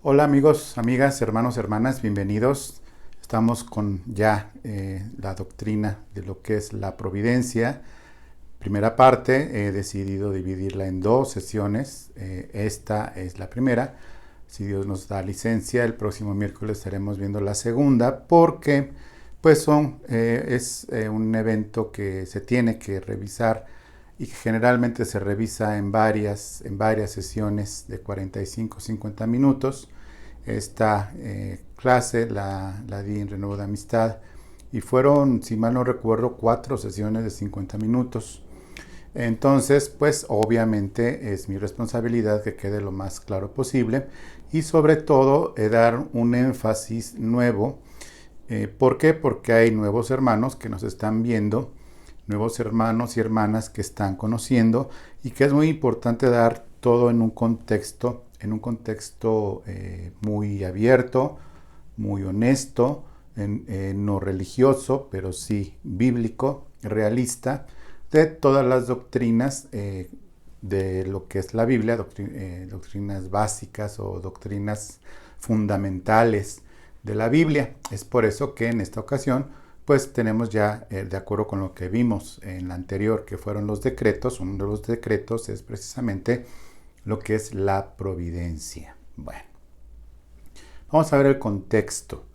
Hola amigos, amigas, hermanos, hermanas, bienvenidos. Estamos con ya la doctrina de lo que es la providencia. Primera parte, he decidido dividirla en dos sesiones. Esta es la primera. Si Dios nos da licencia, el próximo miércoles estaremos viendo la segunda porque pues es un evento que se tiene que revisar y que generalmente se revisa en varias sesiones de 45-50 minutos. Esta clase la di en Renuevo de Amistad y fueron, si mal no recuerdo, 4 sesiones de 50 minutos. Entonces, pues obviamente es mi responsabilidad que quede lo más claro posible y sobre todo dar un énfasis nuevo. ¿Por qué? Porque hay nuevos hermanos que nos están viendo, nuevos hermanos y hermanas que están conociendo y que es muy importante dar todo en un contexto muy abierto, muy honesto, no religioso, pero sí bíblico, realista, de todas las doctrinas de lo que es la Biblia, doctrinas básicas o doctrinas fundamentales de la Biblia. Es por eso que en esta ocasión pues tenemos ya, de acuerdo con lo que vimos en la anterior, que fueron los decretos, uno de los decretos es precisamente lo que es la providencia. Bueno, vamos a ver el contexto.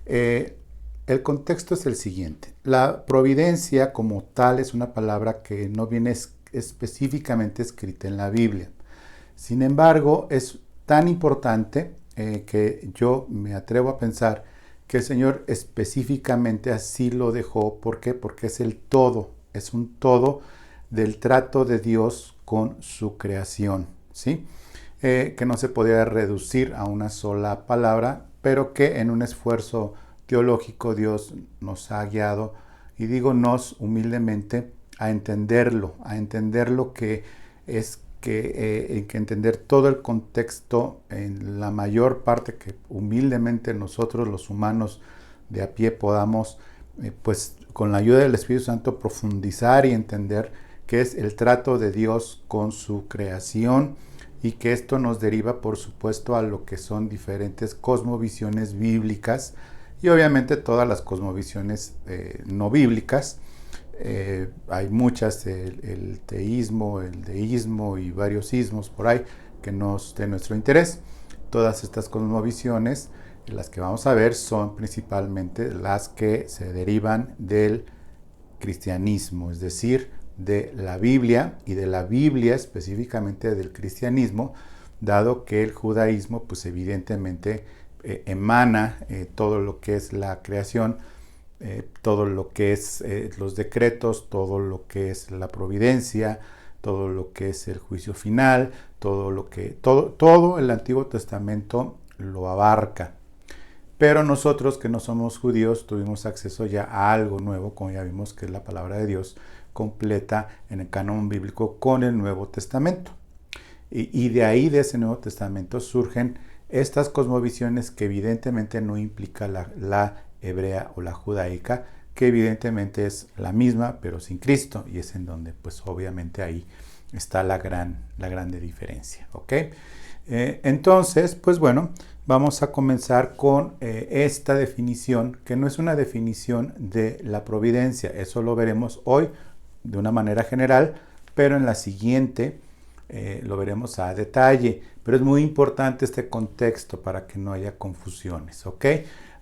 El contexto es el siguiente. La providencia como tal es una palabra que no viene específicamente escrita en la Biblia. Sin embargo, es tan importante que yo me atrevo a pensar que el Señor específicamente así lo dejó. ¿Por qué? Porque es el todo, es un todo del trato de Dios con su creación, ¿sí? Que no se podía reducir a una sola palabra, pero que en un esfuerzo teológico Dios nos ha guiado, y digo nos humildemente, a entender lo que es que entender todo el contexto en la mayor parte que humildemente nosotros los humanos de a pie podamos, pues con la ayuda del Espíritu Santo, profundizar y entender qué es el trato de Dios con su creación, y que esto nos deriva por supuesto a lo que son diferentes cosmovisiones bíblicas y obviamente todas las cosmovisiones no bíblicas. Hay muchas, el teísmo, el deísmo y varios ismos por ahí que nos de nuestro interés. Todas estas cosmovisiones, las que vamos a ver, son principalmente las que se derivan del cristianismo, es decir, de la Biblia, y de la Biblia específicamente del cristianismo, dado que el judaísmo pues evidentemente emana todo lo que es la creación, todo lo que es los decretos, todo lo que es la providencia, todo lo que es el juicio final, todo el Antiguo Testamento lo abarca. Pero nosotros que no somos judíos tuvimos acceso ya a algo nuevo, como ya vimos, que es la palabra de Dios completa en el canon bíblico con el Nuevo Testamento. Y de ahí, de ese Nuevo Testamento, surgen estas cosmovisiones que evidentemente no implica la hebrea o la judaica, que evidentemente es la misma, pero sin Cristo, y es en donde, pues obviamente ahí está la grande diferencia, ¿ok? Entonces, pues bueno, vamos a comenzar con esta definición, que no es una definición de la providencia, eso lo veremos hoy de una manera general, pero en la siguiente lo veremos a detalle, pero es muy importante este contexto para que no haya confusiones, ¿ok?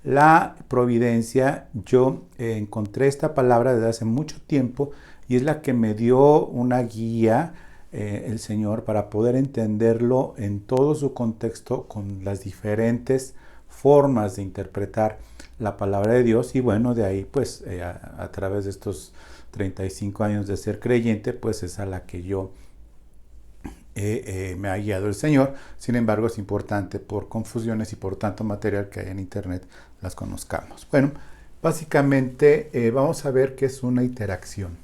La providencia, yo encontré esta palabra desde hace mucho tiempo y es la que me dio una guía el Señor para poder entenderlo en todo su contexto con las diferentes formas de interpretar la palabra de Dios. Y bueno, de ahí pues a través de estos 35 años de ser creyente, pues es a la que yo me ha guiado el Señor. Sin embargo, es importante por confusiones y por tanto material que hay en internet las conozcamos. Bueno, básicamente vamos a ver qué es una interacción.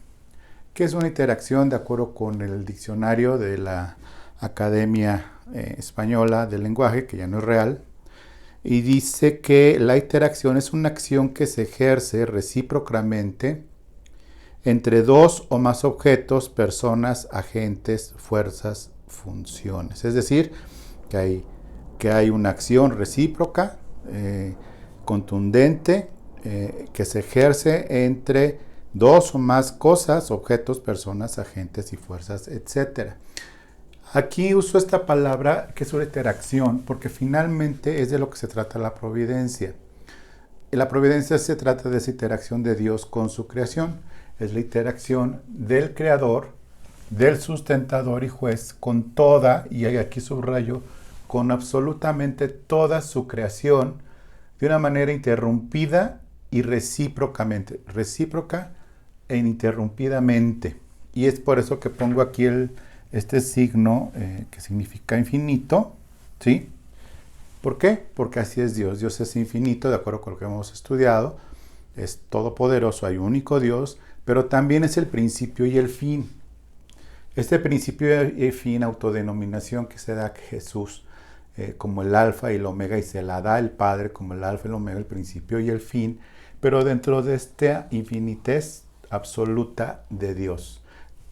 ¿Qué es una interacción? De acuerdo con el diccionario de la Academia Española del Lenguaje, que ya no es real, y dice que la interacción es una acción que se ejerce recíprocamente entre dos o más objetos, personas, agentes, fuerzas, funciones. Es decir, que hay una acción recíproca, contundente, que se ejerce entre dos o más cosas, objetos, personas, agentes y fuerzas, etc. Aquí uso esta palabra que es una interacción, porque finalmente es de lo que se trata la providencia. La providencia se trata de esa interacción de Dios con su creación. Es la interacción del creador, del sustentador y juez con toda, y aquí subrayo, con absolutamente toda su creación, de una manera interrumpida y recíproca e ininterrumpidamente. Y es por eso que pongo aquí este signo que significa infinito, ¿sí? ¿Por qué? Porque así es Dios. Dios es infinito, de acuerdo con lo que hemos estudiado. Es todopoderoso, hay un único Dios, pero también es el principio y el fin. Este principio y fin, autodenominación que se da a Jesús como el alfa y el omega, y se la da el Padre como el alfa y el omega, el principio y el fin, pero dentro de esta infinitez absoluta de Dios.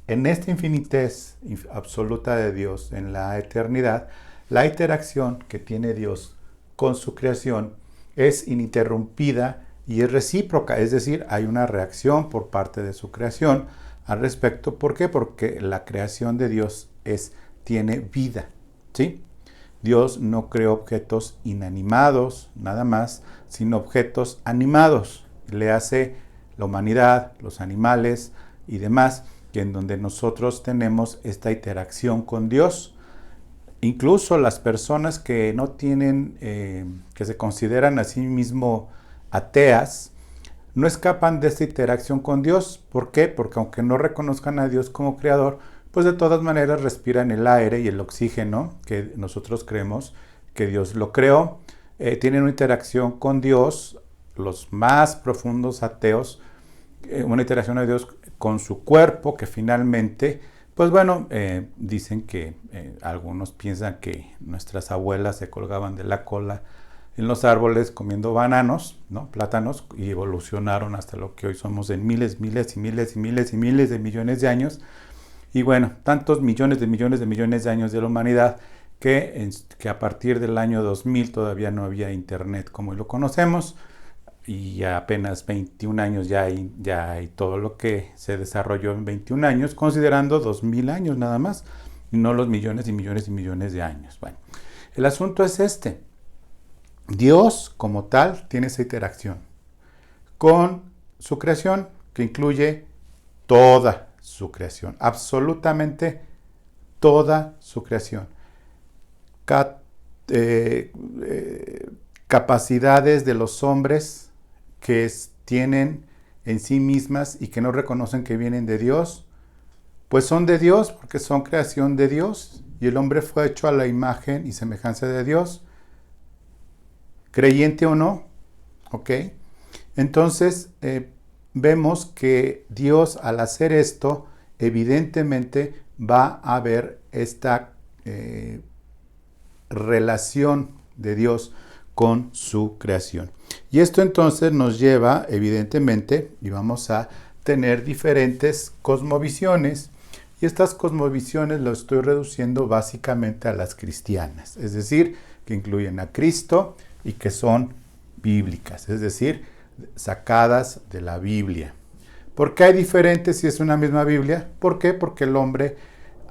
En esta infinitez absoluta de Dios, en la eternidad, la interacción que tiene Dios con su creación es ininterrumpida y es recíproca, es decir, hay una reacción por parte de su creación al respecto. ¿Por qué? Porque la creación de Dios tiene vida, ¿sí? Dios no creó objetos inanimados, nada más, sino objetos animados. Le hace la humanidad, los animales y demás, que en donde nosotros tenemos esta interacción con Dios. Incluso las personas que no tienen, que se consideran a sí mismo ateas, no escapan de esta interacción con Dios. ¿Por qué? Porque aunque no reconozcan a Dios como creador, pues de todas maneras respiran el aire y el oxígeno que nosotros creemos que Dios lo creó. Tienen una interacción con Dios, los más profundos ateos, una interacción de Dios con su cuerpo, que finalmente, pues bueno, dicen que algunos piensan que nuestras abuelas se colgaban de la cola en los árboles comiendo bananos, ¿no? Plátanos, y evolucionaron hasta lo que hoy somos en miles y miles de millones de años. Y bueno, tantos millones de años de la humanidad que a partir del año 2000 todavía no había internet como hoy lo conocemos, y apenas 21 años ya hay todo lo que se desarrolló en 21 años, considerando 2000 años nada más, y no los millones y millones de años. Bueno, el asunto es este. Dios como tal tiene esa interacción con su creación, que incluye toda su creación, absolutamente toda su creación. Capacidades de los hombres que tienen en sí mismas y que no reconocen que vienen de Dios, pues son de Dios porque son creación de Dios, y el hombre fue hecho a la imagen y semejanza de Dios, creyente o no, ¿ok? Entonces, vemos que Dios, al hacer esto, evidentemente va a haber esta relación de Dios con su creación. Y esto entonces nos lleva, evidentemente, y vamos a tener diferentes cosmovisiones, y estas cosmovisiones las estoy reduciendo básicamente a las cristianas, es decir, que incluyen a Cristo y que son bíblicas, es decir, sacadas de la Biblia. ¿Por qué hay diferentes si es una misma Biblia? ¿Por qué? Porque el hombre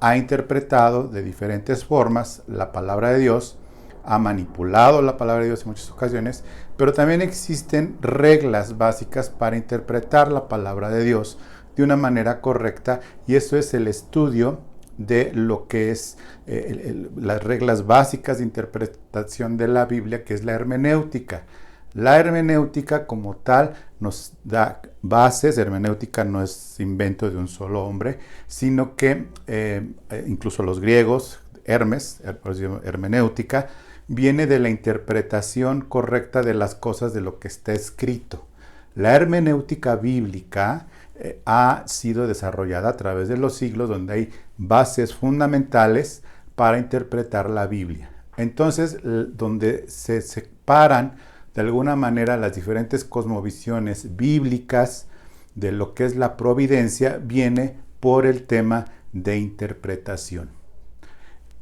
ha interpretado de diferentes formas la palabra de Dios, ha manipulado la palabra de Dios en muchas ocasiones, pero también existen reglas básicas para interpretar la palabra de Dios de una manera correcta, y eso es el estudio de lo que es las reglas básicas de interpretación de la Biblia, que es la hermenéutica. La hermenéutica como tal nos da bases. Hermenéutica no es invento de un solo hombre, sino que incluso los griegos, Hermes, hermenéutica, viene de la interpretación correcta de las cosas, de lo que está escrito. La hermenéutica bíblica ha sido desarrollada a través de los siglos, donde hay bases fundamentales para interpretar la Biblia. Entonces, donde se separan de alguna manera las diferentes cosmovisiones bíblicas de lo que es la providencia, viene por el tema de interpretación.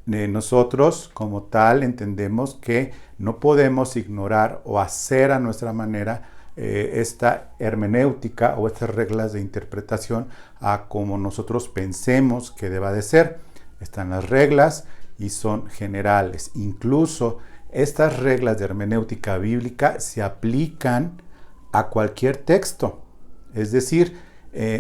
nosotros como tal entendemos que no podemos ignorar o hacer a nuestra manera esta hermenéutica o estas reglas de interpretación a como nosotros pensemos que deba de ser. Están las reglas y son generales. Incluso estas reglas de hermenéutica bíblica se aplican a cualquier texto. Es decir,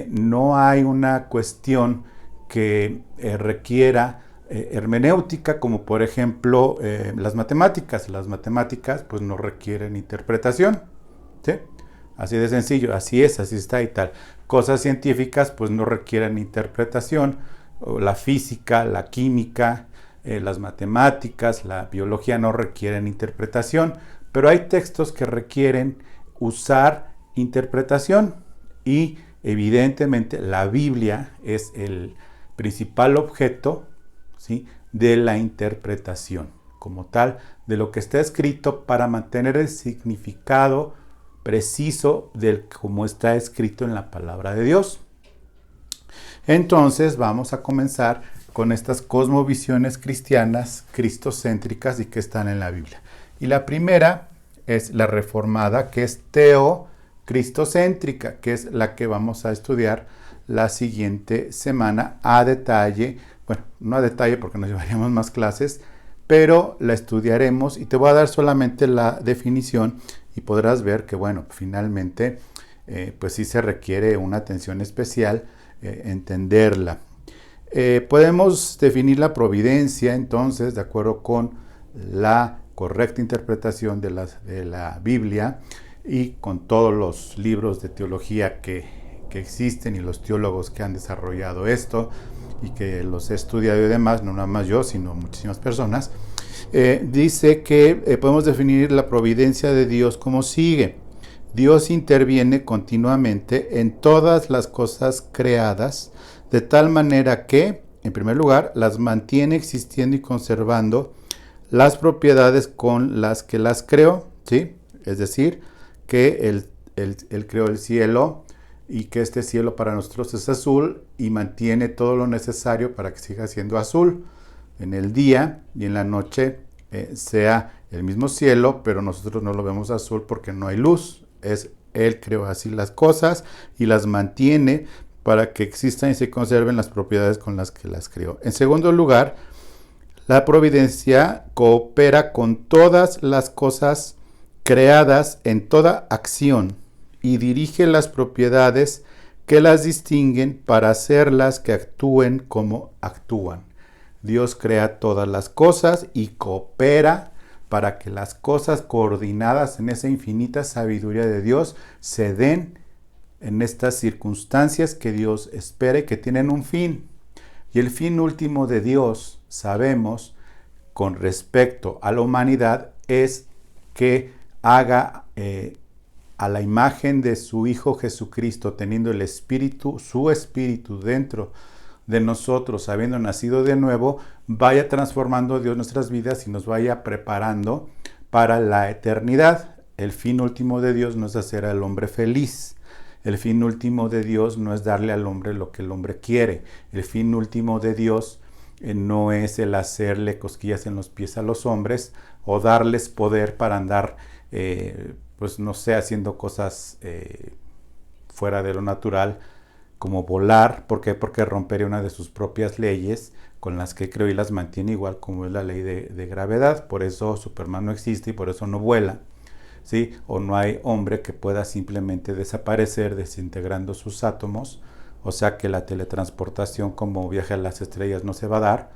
no hay una cuestión que requiera hermenéutica, como por ejemplo las matemáticas. Las matemáticas pues no requieren interpretación, ¿sí? Así de sencillo, así es, así está y tal. Cosas científicas pues no requieren interpretación. La física, la química, las matemáticas, la biología no requieren interpretación, pero hay textos que requieren usar interpretación y evidentemente la Biblia es el principal objeto, ¿sí?, de la interpretación como tal de lo que está escrito para mantener el significado preciso de cómo está escrito en la palabra de Dios. Entonces vamos a comenzar con estas cosmovisiones cristianas cristocéntricas y que están en la Biblia. Y la primera es la reformada, que es teocristocéntrica, que es la que vamos a estudiar la siguiente semana a detalle. Bueno, no a detalle porque nos llevaríamos más clases, pero la estudiaremos y te voy a dar solamente la definición y podrás ver que, bueno, finalmente, pues sí se requiere una atención especial entenderla. Podemos definir la providencia, entonces, de acuerdo con la correcta interpretación de la Biblia y con todos los libros de teología que existen y los teólogos que han desarrollado esto y que los he estudiado y demás, no nada más yo, sino muchísimas personas, dice que podemos definir la providencia de Dios como sigue. Dios interviene continuamente en todas las cosas creadas, de tal manera que, en primer lugar, las mantiene existiendo y conservando las propiedades con las que las creó, ¿sí? Es decir, que él creó el cielo y que este cielo para nosotros es azul y mantiene todo lo necesario para que siga siendo azul en el día y en la noche sea el mismo cielo, pero nosotros no lo vemos azul porque no hay luz. Él creó así las cosas y las mantiene para que existan y se conserven las propiedades con las que las creó. En segundo lugar, la providencia coopera con todas las cosas creadas en toda acción y dirige las propiedades que las distinguen para hacerlas que actúen como actúan. Dios crea todas las cosas y coopera para que las cosas coordinadas en esa infinita sabiduría de Dios se den en estas circunstancias que Dios espera y que tienen un fin. Y el fin último de Dios, sabemos, con respecto a la humanidad, es que haga a la imagen de su Hijo Jesucristo, teniendo el Espíritu, su Espíritu dentro de nosotros, habiendo nacido de nuevo, vaya transformando Dios nuestras vidas y nos vaya preparando para la eternidad. El fin último de Dios no es hacer al hombre feliz. El fin último de Dios no es darle al hombre lo que el hombre quiere. El fin último de Dios no es el hacerle cosquillas en los pies a los hombres o darles poder para andar, pues no sé, haciendo cosas fuera de lo natural, como volar. ¿Por qué? Porque rompería una de sus propias leyes con las que creó y las mantiene, igual como es la ley de gravedad. Por eso Superman no existe y por eso no vuela, ¿sí? O no hay hombre que pueda simplemente desaparecer desintegrando sus átomos. O sea que la teletransportación como viaje a las estrellas no se va a dar,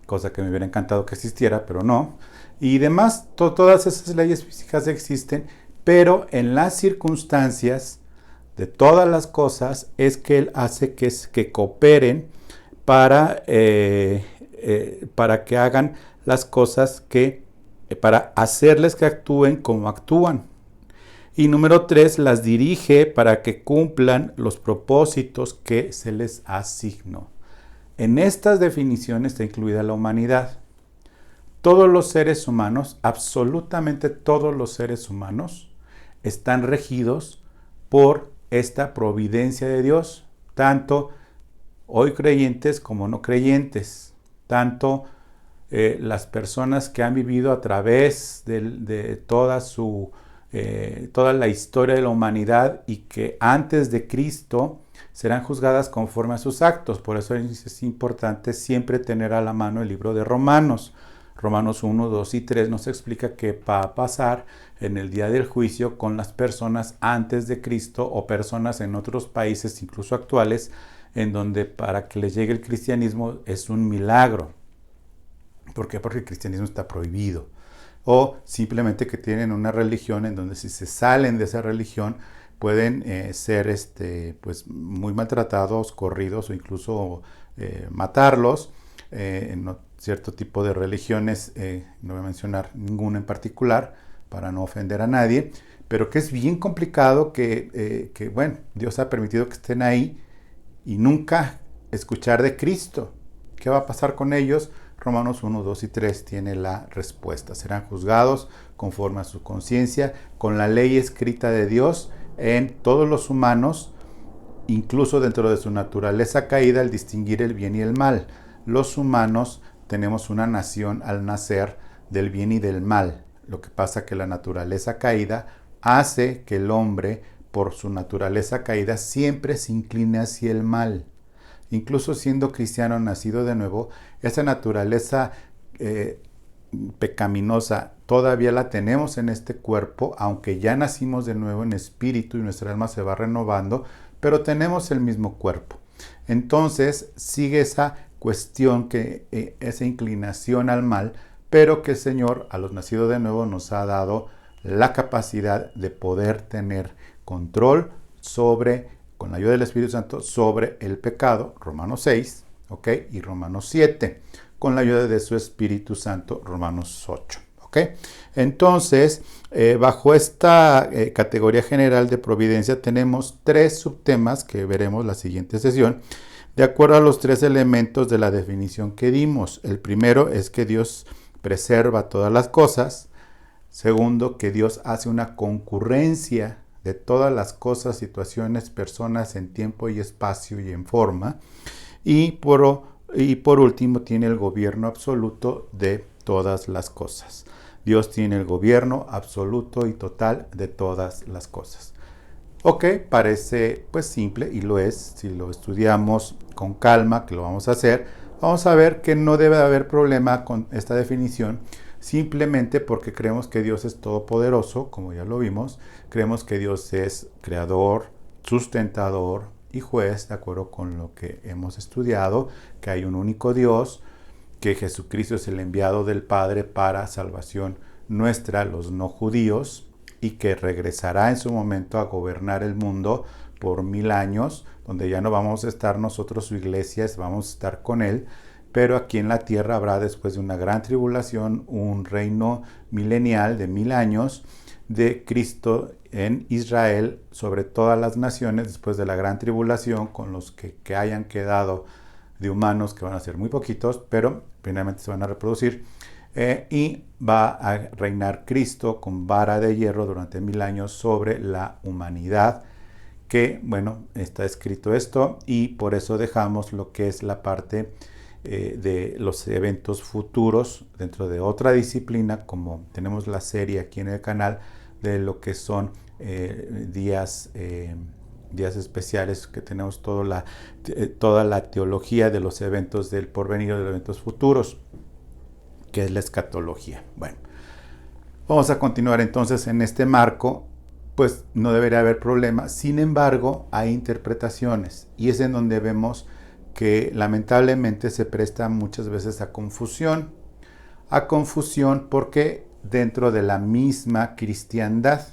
cosa que me hubiera encantado que existiera, pero no. Y demás, todas esas leyes físicas existen, pero en las circunstancias de todas las cosas es que Él hace que cooperen para que hagan las cosas para hacerles que actúen como actúan. Y número 3, las dirige para que cumplan los propósitos que se les asignó. En estas definiciones está incluida la humanidad. Todos los seres humanos, absolutamente todos los seres humanos, están regidos por esta providencia de Dios, tanto hoy creyentes como no creyentes, tanto las personas que han vivido a través de toda la historia de la humanidad y que antes de Cristo serán juzgadas conforme a sus actos. Por eso es importante siempre tener a la mano el libro de Romanos. Romanos 1, 2 y 3 nos explica qué va a pasar en el día del juicio con las personas antes de Cristo o personas en otros países, incluso actuales, en donde para que les llegue el cristianismo es un milagro. ¿Por qué? Porque el cristianismo está prohibido. O simplemente que tienen una religión en donde si se salen de esa religión pueden ser pues muy maltratados, corridos o incluso matarlos. En cierto tipo de religiones, no voy a mencionar ninguna en particular para no ofender a nadie, pero que es bien complicado que bueno, Dios ha permitido que estén ahí y nunca escuchar de Cristo. ¿Qué va a pasar con ellos? Romanos 1, 2 y 3 tiene la respuesta. Serán juzgados conforme a su conciencia, con la ley escrita de Dios en todos los humanos, incluso dentro de su naturaleza caída, al distinguir el bien y el mal. Los humanos tenemos una nación al nacer del bien y del mal. Lo que pasa es que la naturaleza caída hace que el hombre, por su naturaleza caída, siempre se incline hacia el mal. Incluso siendo cristiano nacido de nuevo, esa naturaleza pecaminosa todavía la tenemos en este cuerpo, aunque ya nacimos de nuevo en espíritu y nuestra alma se va renovando, pero tenemos el mismo cuerpo. Entonces sigue esa cuestión, esa inclinación al mal, pero que el Señor a los nacidos de nuevo nos ha dado la capacidad de poder tener control sobre, con la ayuda del Espíritu Santo, sobre el pecado, Romanos 6, ¿ok? Y Romanos 7, con la ayuda de su Espíritu Santo, Romanos 8, ¿ok? Entonces, bajo esta categoría general de providencia tenemos 3 subtemas que veremos la siguiente sesión, de acuerdo a los 3 elementos de la definición que dimos. El primero es que Dios preserva todas las cosas. Segundo, que Dios hace una concurrencia de todas las cosas, situaciones, personas en tiempo y espacio y en forma. Y por último, tiene el gobierno absoluto de todas las cosas. Dios tiene el gobierno absoluto y total de todas las cosas. Ok, parece pues simple y lo es. Si lo estudiamos con calma, que lo vamos a hacer, vamos a ver que no debe haber problema con esta definición, simplemente porque creemos que Dios es todopoderoso, como ya lo vimos, creemos que Dios es creador, sustentador y juez, de acuerdo con lo que hemos estudiado, que hay un único Dios, que Jesucristo es el enviado del Padre para salvación nuestra, los no judíos, y que regresará en su momento a gobernar el mundo por 1000 años, donde ya no vamos a estar nosotros, su iglesia, vamos a estar con Él, pero aquí en la tierra habrá, después de una gran tribulación, un reino milenial de 1000 años de Cristo en Israel sobre todas las naciones, después de la gran tribulación, con los que hayan quedado de humanos, que van a ser muy poquitos, pero finalmente se van a reproducir. Y va a reinar Cristo con vara de hierro durante 1000 años sobre la humanidad, que, bueno, está escrito esto, y por eso dejamos lo que es la parte de los eventos futuros dentro de otra disciplina, como tenemos la serie aquí en el canal de lo que son días especiales, que tenemos toda la teología de los eventos del porvenir, de los eventos futuros, que es la escatología. Bueno, vamos a continuar entonces en este marco, pues no debería haber problema. Sin embargo, hay interpretaciones y es en donde vemos que lamentablemente se presta muchas veces a confusión porque dentro de la misma cristiandad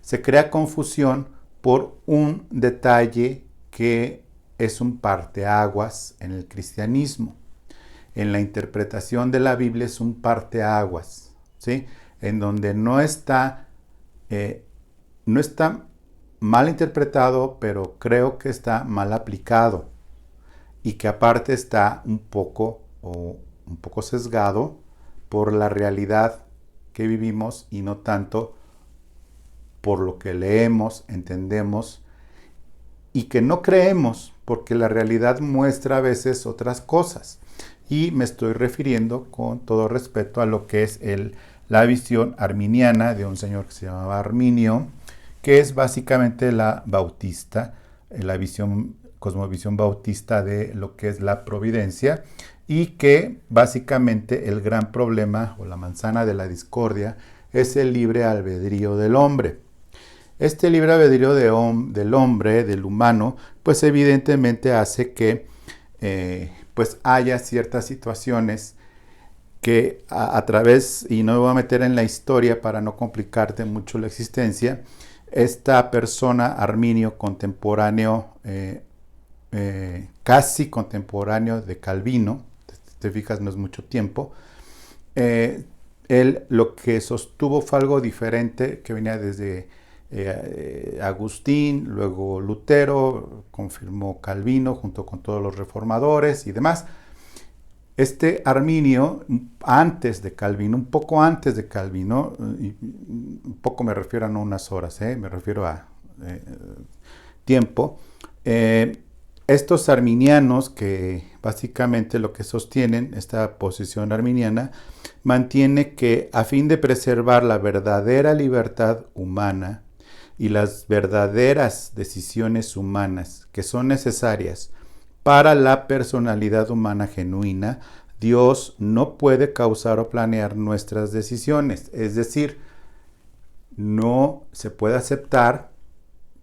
se crea confusión por un detalle que es un parteaguas en el cristianismo. En la interpretación de la Biblia es un parteaguas, ¿sí? En donde no está mal interpretado, pero creo que está mal aplicado y que aparte está un poco sesgado por la realidad que vivimos y no tanto por lo que leemos, entendemos y que no creemos, porque la realidad muestra a veces otras cosas. y me estoy refiriendo con todo respeto a lo que es la visión arminiana de un señor que se llamaba Arminio, que es básicamente la bautista, la cosmovisión bautista de lo que es la providencia, y que básicamente el gran problema o la manzana de la discordia es el libre albedrío del hombre. Este libre albedrío del hombre, del humano, pues evidentemente hace que pues haya ciertas situaciones que a través, y no me voy a meter en la historia para no complicarte mucho la existencia, esta persona, Arminio, contemporáneo, casi contemporáneo de Calvino, te fijas, no es mucho tiempo, él lo que sostuvo fue algo diferente que venía desde Agustín, luego Lutero, confirmó Calvino junto con todos los reformadores y demás. Este Arminio, antes de Calvino, un poco antes de Calvino, y un poco me refiero a no unas horas, me refiero a tiempo, estos arminianos que básicamente lo que sostienen, esta posición arminiana, mantiene que a fin de preservar la verdadera libertad humana y las verdaderas decisiones humanas que son necesarias para la personalidad humana genuina, Dios no puede causar o planear nuestras decisiones. Es decir, no se puede aceptar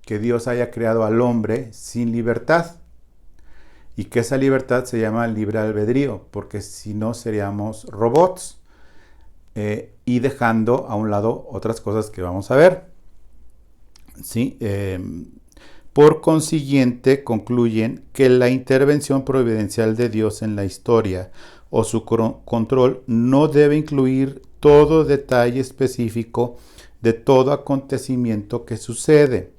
que Dios haya creado al hombre sin libertad y que esa libertad se llama libre albedrío, porque si no seríamos robots, y dejando a un lado otras cosas que vamos a ver. ¿Sí? Por consiguiente, concluyen que la intervención providencial de Dios en la historia o su control no debe incluir todo detalle específico de todo acontecimiento que sucede,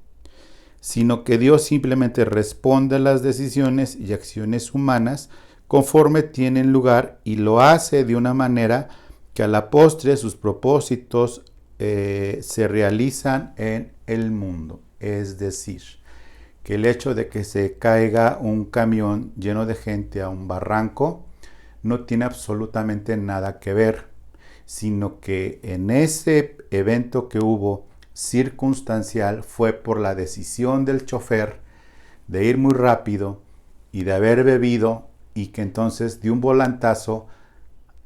sino que Dios simplemente responde a las decisiones y acciones humanas conforme tienen lugar y lo hace de una manera que a la postre sus propósitos se realizan en el mundo. Es decir, que el hecho de que se caiga un camión lleno de gente a un barranco no tiene absolutamente nada que ver, sino que en ese evento que hubo circunstancial fue por la decisión del chofer de ir muy rápido y de haber bebido, y que entonces dio un volantazo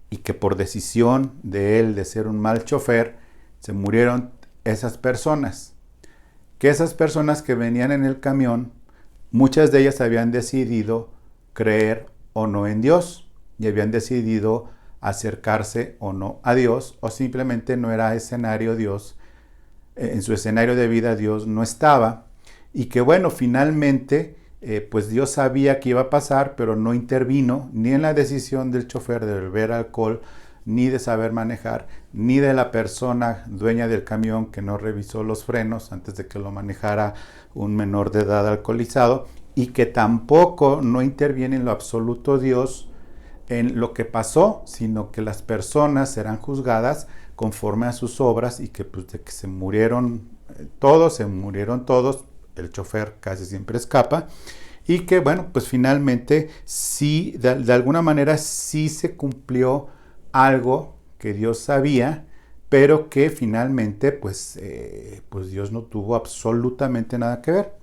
y que por decisión de él de ser un mal chofer se murieron esas personas. Que esas personas que venían en el camión, muchas de ellas habían decidido creer o no en Dios y habían decidido acercarse o no a Dios, o simplemente no era escenario Dios, en su escenario de vida Dios no estaba, y que bueno, finalmente pues Dios sabía que iba a pasar, pero no intervino ni en la decisión del chofer de beber alcohol, ni de saber manejar, ni de la persona dueña del camión que no revisó los frenos antes de que lo manejara un menor de edad alcoholizado, y que tampoco no interviene en lo absoluto Dios en lo que pasó, sino que las personas serán juzgadas conforme a sus obras, y que pues de que se murieron todos, el chofer casi siempre escapa, y que bueno, pues finalmente sí, de alguna manera sí se cumplió algo que Dios sabía, pero que finalmente pues Dios no tuvo absolutamente nada que ver.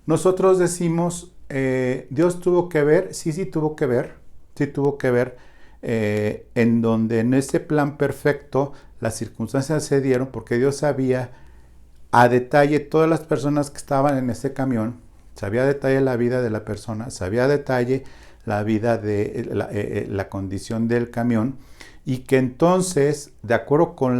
Nosotros decimos, Dios tuvo que ver, sí tuvo que ver, en donde en ese plan perfecto las circunstancias se dieron porque Dios sabía a detalle todas las personas que estaban en ese camión, sabía a detalle la vida de la persona, sabía a detalle la vida de la condición del camión, y que entonces, de acuerdo con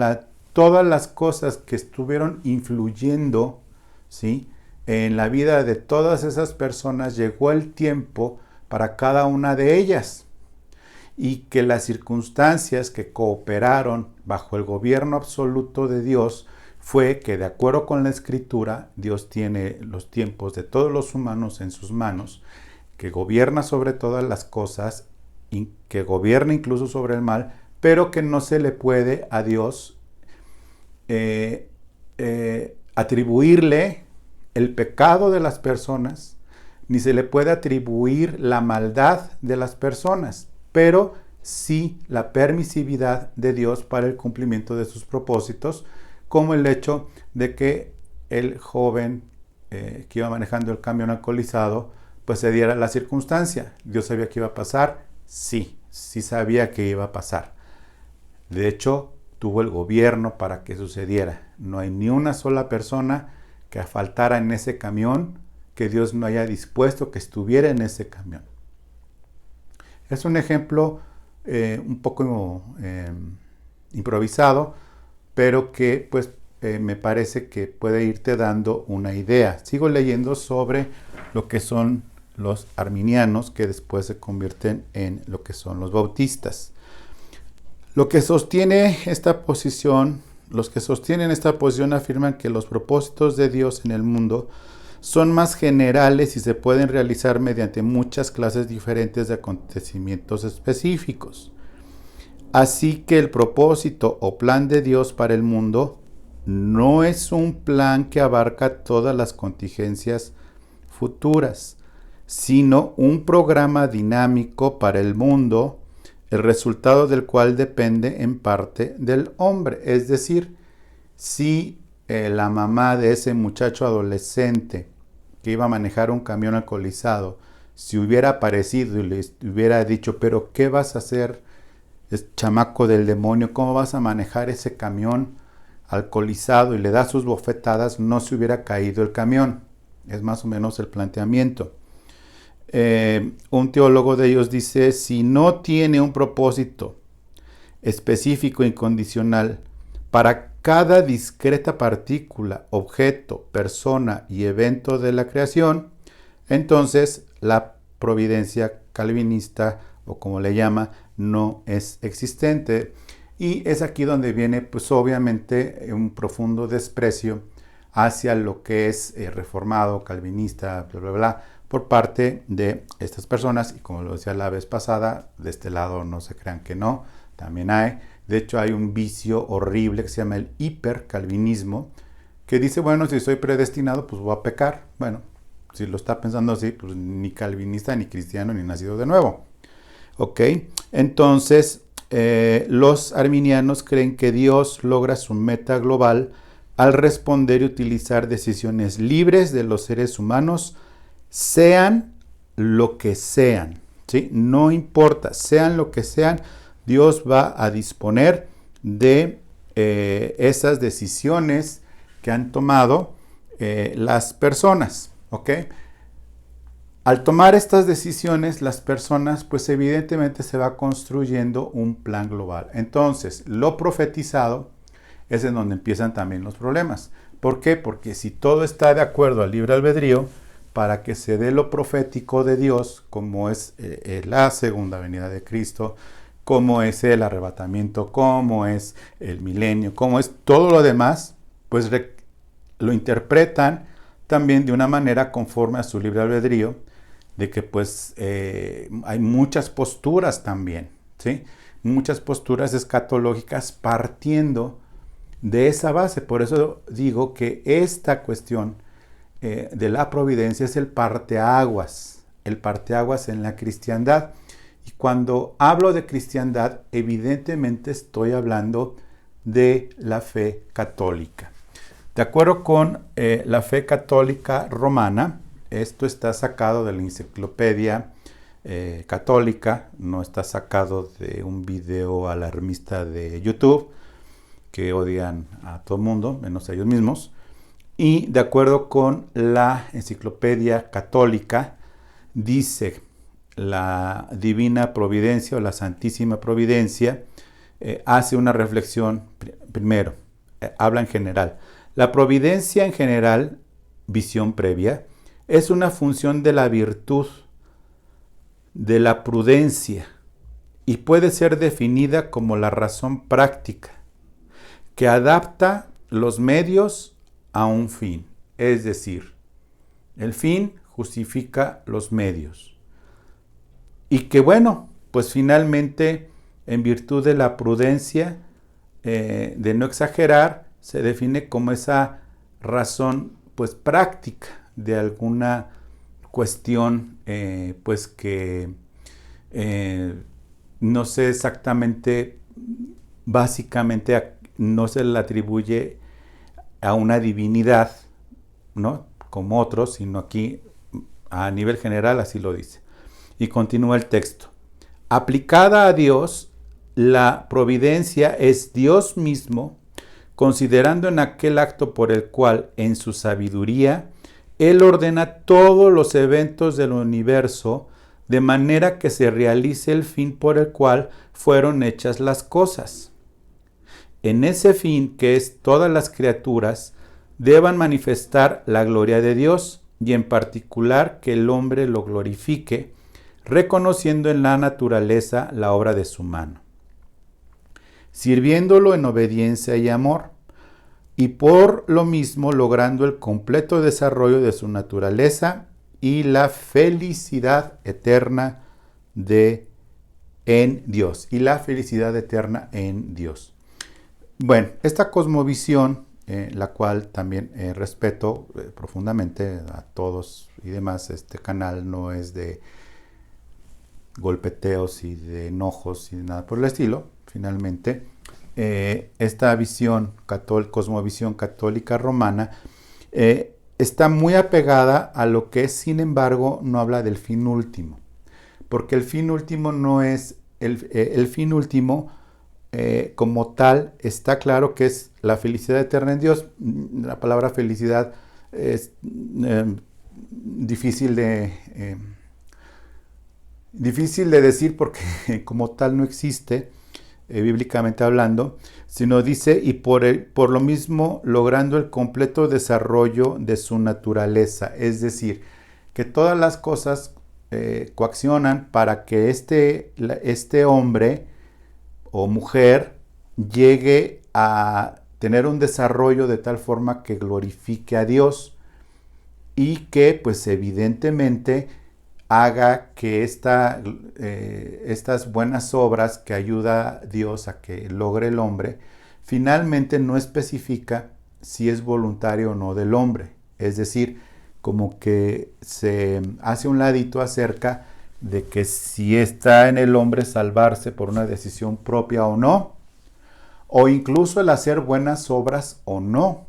todas las cosas que estuvieron influyendo, ¿sí?, en la vida de todas esas personas, llegó el tiempo para cada una de ellas, y que las circunstancias que cooperaron bajo el gobierno absoluto de Dios fue que, de acuerdo con la Escritura, Dios tiene los tiempos de todos los humanos en sus manos, que gobierna sobre todas las cosas, y que gobierna incluso sobre el mal, pero que no se le puede a Dios atribuirle el pecado de las personas, ni se le puede atribuir la maldad de las personas, pero sí la permisividad de Dios para el cumplimiento de sus propósitos, como el hecho de que el joven que iba manejando el camión alcoholizado, pues se diera la circunstancia. ¿Dios sabía que iba a pasar? Sí, sí sabía que iba a pasar. De hecho, tuvo el gobierno para que sucediera. No hay ni una sola persona que faltara en ese camión que Dios no haya dispuesto que estuviera en ese camión. Es un ejemplo un poco improvisado, pero que pues me parece que puede irte dando una idea. Sigo leyendo sobre lo que son los arminianos, que después se convierten en lo que son los bautistas. Lo que sostiene esta posición, los que sostienen esta posición afirman que los propósitos de Dios en el mundo son más generales y se pueden realizar mediante muchas clases diferentes de acontecimientos específicos. Así que el propósito o plan de Dios para el mundo no es un plan que abarca todas las contingencias futuras, sino un programa dinámico para el mundo, el resultado del cual depende en parte del hombre. Es decir, si la mamá de ese muchacho adolescente que iba a manejar un camión alcoholizado, si hubiera aparecido y le hubiera dicho, pero ¿qué vas a hacer, chamaco del demonio? ¿Cómo vas a manejar ese camión alcoholizado? Y le da sus bofetadas, no se hubiera caído el camión. Es más o menos el planteamiento. Un teólogo de ellos dice, si no tiene un propósito específico e incondicional para cada discreta partícula, objeto, persona y evento de la creación, entonces la providencia calvinista, o como le llama, no es existente. Y es aquí donde viene, pues obviamente, un profundo desprecio hacia lo que es reformado, calvinista, bla, bla, bla, por parte de estas personas. Y como lo decía la vez pasada, de este lado no se crean que no, también hay. De hecho, hay un vicio horrible que se llama el hipercalvinismo, que dice, bueno, si soy predestinado, pues voy a pecar. Bueno, si lo está pensando así, pues ni calvinista, ni cristiano, ni nacido de nuevo. ¿Ok? Entonces, los arminianos creen que Dios logra su meta global al responder y utilizar decisiones libres de los seres humanos, sean lo que sean, ¿sí? No importa, sean lo que sean, Dios va a disponer de esas decisiones que han tomado las personas, ¿ok? Al tomar estas decisiones, las personas, pues evidentemente se va construyendo un plan global. Entonces, lo profetizado es en donde empiezan también los problemas. ¿Por qué? Porque si todo está de acuerdo al libre albedrío, para que se dé lo profético de Dios, como es la segunda venida de Cristo, como es el arrebatamiento, como es el milenio, como es todo lo demás, pues lo interpretan también de una manera conforme a su libre albedrío, de que pues hay muchas posturas también, ¿sí? Muchas posturas escatológicas partiendo de esa base. Por eso digo que esta cuestión de la providencia es el parteaguas en la cristiandad. Y cuando hablo de cristiandad, evidentemente estoy hablando de la fe católica. De acuerdo con la fe católica romana, esto está sacado de la enciclopedia católica, no está sacado de un video alarmista de YouTube, que odian a todo el mundo, menos a ellos mismos. Y de acuerdo con la enciclopedia católica, dice la Divina Providencia o la Santísima Providencia, hace una reflexión primero, habla en general. La providencia en general, visión previa, es una función de la virtud, de la prudencia, y puede ser definida como la razón práctica, que adapta los medios a un fin. Es decir, el fin justifica los medios. Y que bueno, pues finalmente, en virtud de la prudencia, de no exagerar, se define como esa razón pues práctica de alguna cuestión pues que no sé exactamente, básicamente no se le atribuye a una divinidad, ¿no? Como otros, sino aquí a nivel general así lo dice. Y continúa el texto. Aplicada a Dios, la providencia es Dios mismo, considerando en aquel acto por el cual, en su sabiduría, Él ordena todos los eventos del universo de manera que se realice el fin por el cual fueron hechas las cosas. En ese fin, que es todas las criaturas, deban manifestar la gloria de Dios, y en particular que el hombre lo glorifique, reconociendo en la naturaleza la obra de su mano, sirviéndolo en obediencia y amor, y por lo mismo logrando el completo desarrollo de su naturaleza y la felicidad eterna en Dios. Y la felicidad eterna en Dios. Bueno, esta cosmovisión, la cual también respeto profundamente a todos y demás, este canal no es de golpeteos y de enojos y nada por el estilo. Finalmente, esta visión, cosmovisión católica romana, está muy apegada a lo que es, sin embargo, no habla del fin último. Porque el fin último no es, el fin último como tal, está claro que es la felicidad eterna en Dios. La palabra felicidad es difícil de decir porque como tal no existe, bíblicamente hablando, sino dice, y por lo mismo logrando el completo desarrollo de su naturaleza. Es decir, que todas las cosas coaccionan para que este hombre o mujer llegue a tener un desarrollo de tal forma que glorifique a Dios y que pues evidentemente haga que estas buenas obras que ayuda a Dios a que logre el hombre, finalmente no especifica si es voluntario o no del hombre. Es decir, como que se hace un ladito acerca de que si está en el hombre salvarse por una decisión propia o no, o incluso el hacer buenas obras o no.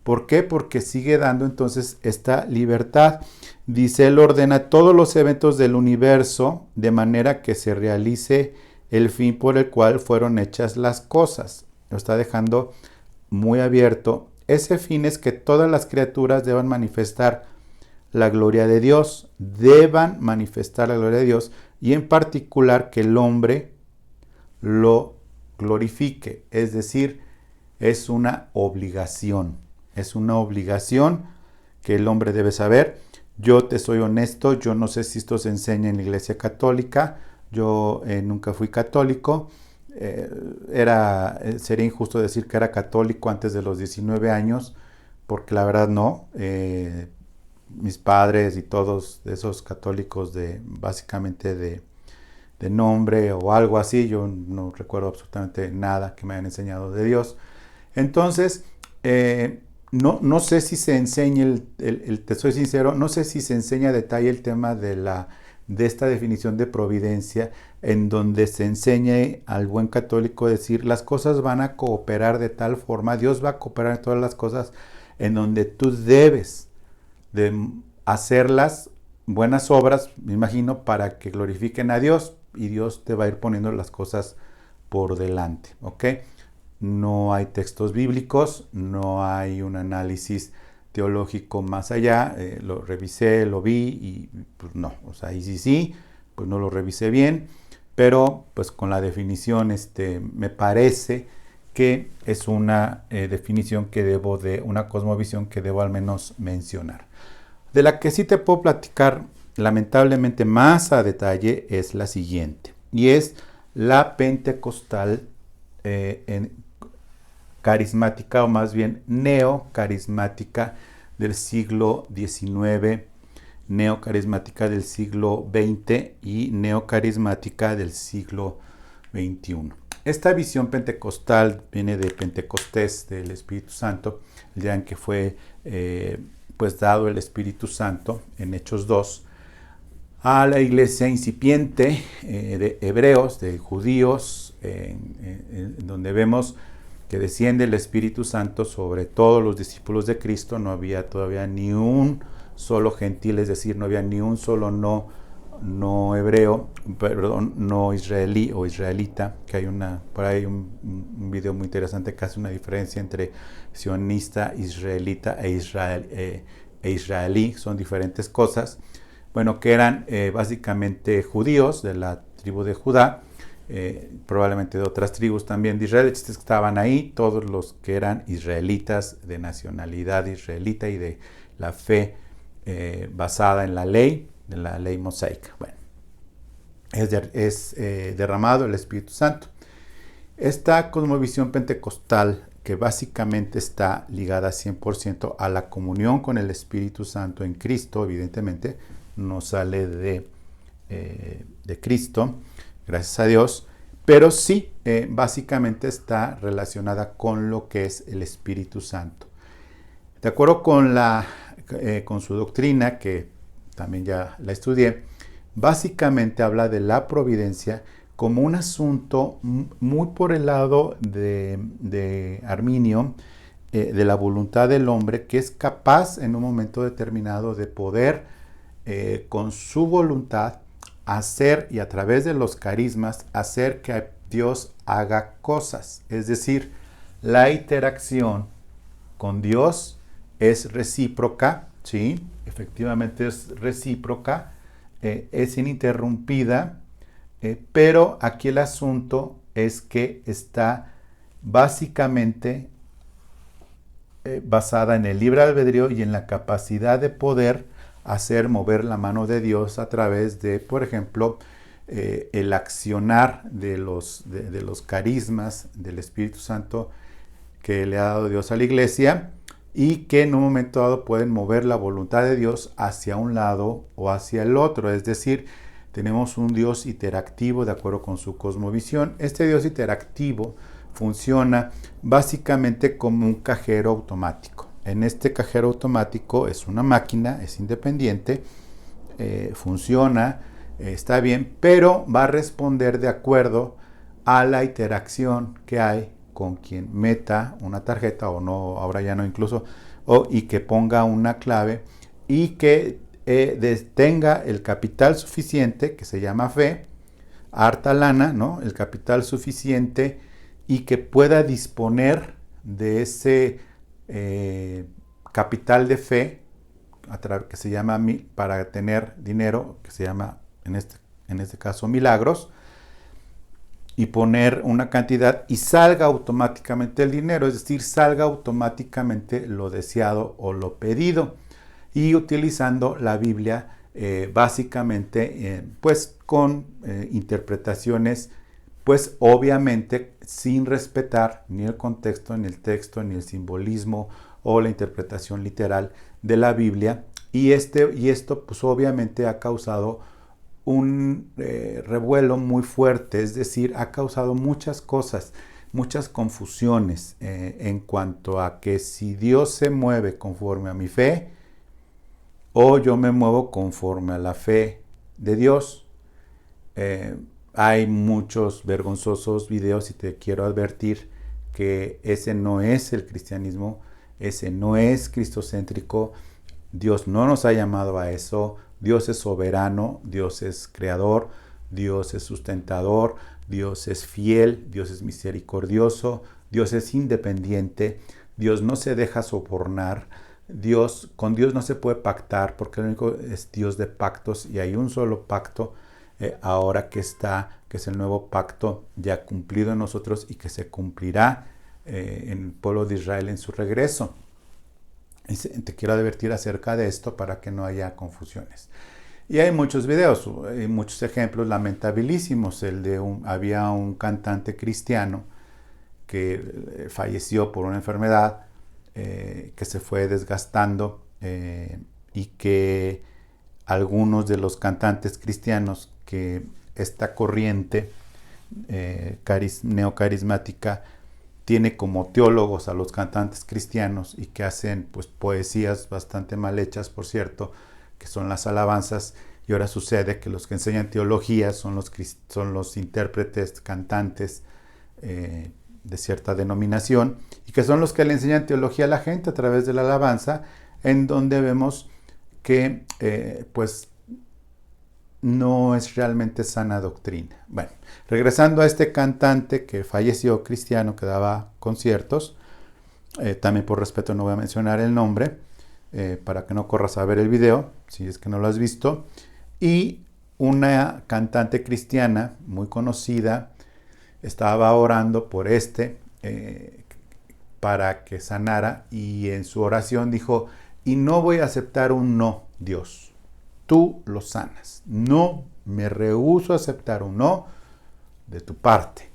¿Por qué? Porque sigue dando entonces esta libertad. Dice, Él ordena todos los eventos del universo de manera que se realice el fin por el cual fueron hechas las cosas. Lo está dejando muy abierto. Ese fin es que todas las criaturas deban manifestar la gloria de Dios, y en particular que el hombre lo glorifique, es decir, es una obligación que el hombre debe saber. Yo te soy honesto, yo no sé si esto se enseña en la Iglesia Católica, yo nunca fui católico, sería injusto decir que era católico antes de los 19 años, porque la verdad no. Mis padres y todos esos católicos básicamente de nombre o algo así, yo no recuerdo absolutamente nada que me hayan enseñado de Dios. Entonces, no sé si se enseña, te soy sincero, no sé si se enseña a detalle el tema de esta definición de providencia, en donde se enseñe al buen católico decir, las cosas van a cooperar de tal forma, Dios va a cooperar en todas las cosas, en donde tú debes de hacer las buenas obras, me imagino, para que glorifiquen a Dios, y Dios te va a ir poniendo las cosas por delante, ¿ok? No hay textos bíblicos, no hay un análisis teológico más allá, lo revisé, lo vi y pues no, o sea, y sí, pues no lo revisé bien, pero pues con la definición me parece que es una definición una cosmovisión que debo al menos mencionar. De la que sí te puedo platicar lamentablemente más a detalle es la siguiente, y es la pentecostal carismática, o más bien neocarismática del siglo XIX, neocarismática del siglo XX y neocarismática del siglo XXI. Esta visión pentecostal viene de Pentecostés, del Espíritu Santo, el día en que fue pues dado el Espíritu Santo en Hechos 2 a la iglesia incipiente de hebreos, de judíos, donde vemos que desciende el Espíritu Santo sobre todos los discípulos de Cristo. No había todavía ni un solo gentil, es decir, no había ni un solo no hebreo, perdón, no israelí o israelita, que hay por ahí un video muy interesante que hace una diferencia entre sionista, israelita e israelí, son diferentes cosas. Bueno, que eran básicamente judíos de la tribu de Judá, probablemente de otras tribus también de Israel, que estaban ahí, todos los que eran israelitas de nacionalidad israelita y de la fe basada en la ley, de la ley mosaica. Bueno, es derramado el Espíritu Santo. Esta cosmovisión pentecostal, que básicamente está ligada 100% a la comunión con el Espíritu Santo en Cristo, evidentemente, no sale de Cristo, gracias a Dios, pero sí, básicamente está relacionada con lo que es el Espíritu Santo. De acuerdo con su doctrina, que también ya la estudié, básicamente habla de la providencia como un asunto muy por el lado de Arminio, de la voluntad del hombre, que es capaz en un momento determinado de poder con su voluntad hacer, y a través de los carismas, hacer que Dios haga cosas. Es decir, la interacción con Dios es recíproca, ¿sí? Efectivamente es recíproca, es ininterrumpida, pero aquí el asunto es que está básicamente basada en el libre albedrío y en la capacidad de poder hacer mover la mano de Dios a través de, por ejemplo, el accionar de los carismas del Espíritu Santo que le ha dado Dios a la iglesia, y que en un momento dado pueden mover la voluntad de Dios hacia un lado o hacia el otro. Es decir, tenemos un Dios interactivo de acuerdo con su cosmovisión. Este Dios interactivo funciona básicamente como un cajero automático. En este cajero automático es una máquina, es independiente, funciona, está bien, pero va a responder de acuerdo a la interacción que hay con quien meta una tarjeta, o no, ahora ya no incluso, y que ponga una clave, y que tenga el capital suficiente, que se llama fe, harta lana, ¿no? El capital suficiente, y que pueda disponer de ese capital de fe, que se llama, para tener dinero, que se llama en este caso milagros, y poner una cantidad y salga automáticamente el dinero, es decir, salga automáticamente lo deseado o lo pedido, y utilizando la Biblia básicamente pues con interpretaciones, pues obviamente sin respetar ni el contexto, ni el texto, ni el simbolismo o la interpretación literal de la Biblia, y esto pues obviamente ha causado un revuelo muy fuerte, es decir, ha causado muchas cosas, muchas confusiones en cuanto a que si Dios se mueve conforme a mi fe o yo me muevo conforme a la fe de Dios. Hay muchos vergonzosos videos, y te quiero advertir que ese no es el cristianismo, ese no es cristocéntrico. Dios no nos ha llamado a eso. Dios es soberano, Dios es creador, Dios es sustentador, Dios es fiel, Dios es misericordioso, Dios es independiente, Dios no se deja sobornar, con Dios no se puede pactar, porque el único es Dios de pactos, y hay un solo pacto ahora que es el nuevo pacto ya cumplido en nosotros, y que se cumplirá en el pueblo de Israel en su regreso. Y te quiero advertir acerca de esto para que no haya confusiones. Y hay muchos videos, hay muchos ejemplos lamentabilísimos. Había un cantante cristiano que falleció por una enfermedad que se fue desgastando, y que algunos de los cantantes cristianos, que esta corriente neocarismática tiene como teólogos a los cantantes cristianos y que hacen pues poesías bastante mal hechas, por cierto, que son las alabanzas. Y ahora sucede que los que enseñan teología son los intérpretes, cantantes de cierta denominación, y que son los que le enseñan teología a la gente a través de la alabanza, en donde vemos que pues no es realmente sana doctrina. Bueno, regresando a este cantante que falleció, cristiano, que daba conciertos, también por respeto no voy a mencionar el nombre, para que no corras a ver el video, si es que no lo has visto, y una cantante cristiana muy conocida estaba orando por para que sanara, y en su oración dijo: y no voy a aceptar un no, Dios. Tú lo sanas. No me rehúso a aceptar un no de tu parte.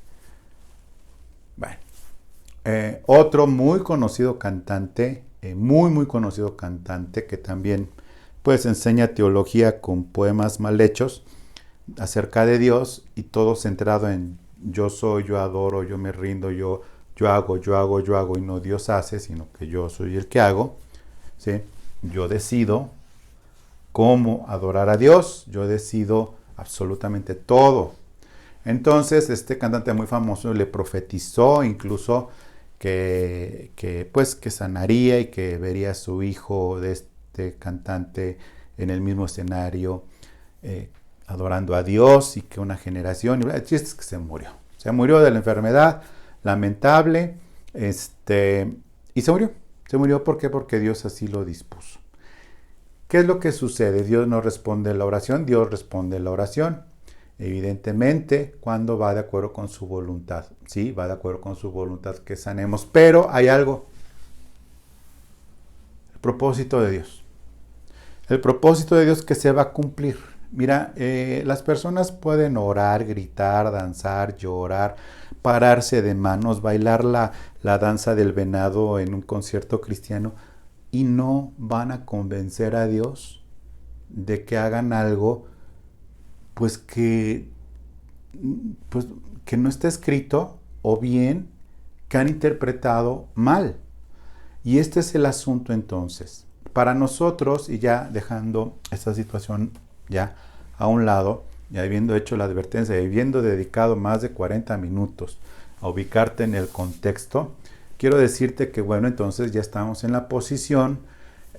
Bueno, otro muy conocido cantante, muy conocido cantante, que también pues enseña teología con poemas mal hechos acerca de Dios, y todo centrado en yo soy, yo adoro, yo me rindo, yo hago, y no Dios hace, sino que yo soy el que hago, ¿sí? Yo decido cómo adorar a Dios, yo decido absolutamente todo. Entonces, este cantante muy famoso le profetizó incluso que sanaría y que vería a su hijo de este cantante en el mismo escenario, adorando a Dios, y que una generación, y el chiste es que se murió de la enfermedad lamentable, y se murió. ¿Por qué? Porque Dios así lo dispuso. ¿Qué es lo que sucede? Dios no responde la oración, Dios responde la oración, evidentemente, cuando va de acuerdo con su voluntad. Sí, va de acuerdo con su voluntad que sanemos, pero hay algo: el propósito de Dios. El propósito de Dios que se va a cumplir. Mira, las personas pueden orar, gritar, danzar, llorar, pararse de manos, bailar la danza del venado en un concierto cristiano, y no van a convencer a Dios de que hagan algo pues que no está escrito, o bien que han interpretado mal. Y este es el asunto. Entonces, para nosotros, y ya dejando esta situación ya a un lado, ya habiendo hecho la advertencia y habiendo dedicado más de 40 minutos a ubicarte en el contexto, quiero decirte que bueno, entonces ya estamos en la posición,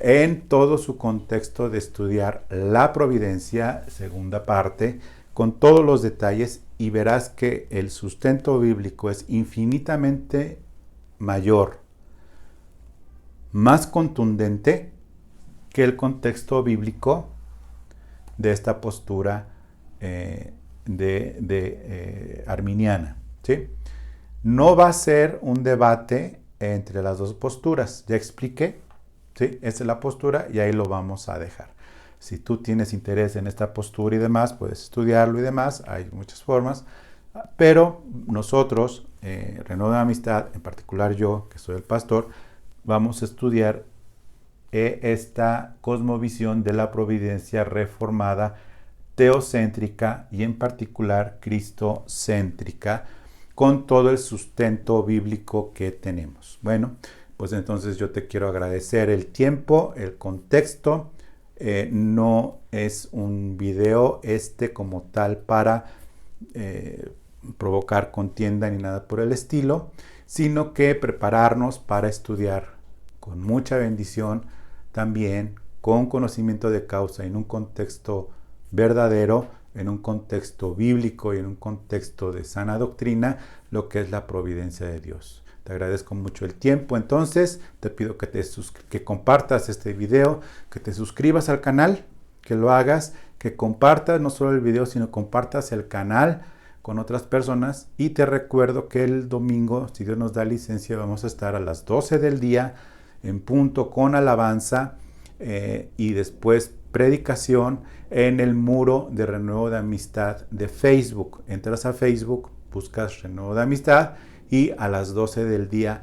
en todo su contexto, de estudiar la providencia, segunda parte, con todos los detalles, y verás que el sustento bíblico es infinitamente mayor, más contundente que el contexto bíblico de esta postura arminiana, ¿sí? No va a ser un debate entre las dos posturas, ya expliqué, ¿sí? Esa es la postura y ahí lo vamos a dejar. Si tú tienes interés en esta postura y demás, puedes estudiarlo y demás, hay muchas formas, pero nosotros, Renuevo de Amistad, en particular yo, que soy el pastor, vamos a estudiar esta cosmovisión de la providencia reformada, teocéntrica y en particular cristocéntrica, con todo el sustento bíblico que tenemos. Bueno, pues entonces yo te quiero agradecer el tiempo, el contexto. No es un video como tal para provocar contienda ni nada por el estilo, sino que prepararnos para estudiar con mucha bendición, también con conocimiento de causa, en un contexto verdadero, en un contexto bíblico y en un contexto de sana doctrina, lo que es la providencia de Dios. Te agradezco mucho el tiempo. Entonces te pido que compartas este video, que te suscribas al canal, que lo hagas, que compartas no solo el video, sino compartas el canal con otras personas. Y te recuerdo que el domingo, si Dios nos da licencia, vamos a estar a las 12 del día en punto con alabanza, y después predicación en el muro de Renuevo de Amistad de Facebook. Entras a Facebook, buscas Renuevo de Amistad, y a las 12 del día,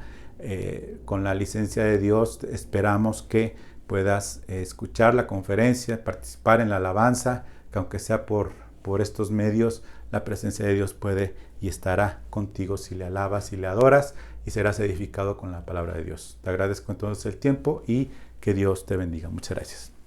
con la licencia de Dios, esperamos que puedas escuchar la conferencia, participar en la alabanza, que aunque sea por por estos medios la presencia de Dios puede y estará contigo si le alabas, si le adoras, y serás edificado con la palabra de Dios. Te agradezco entonces el tiempo y que Dios te bendiga. Muchas gracias.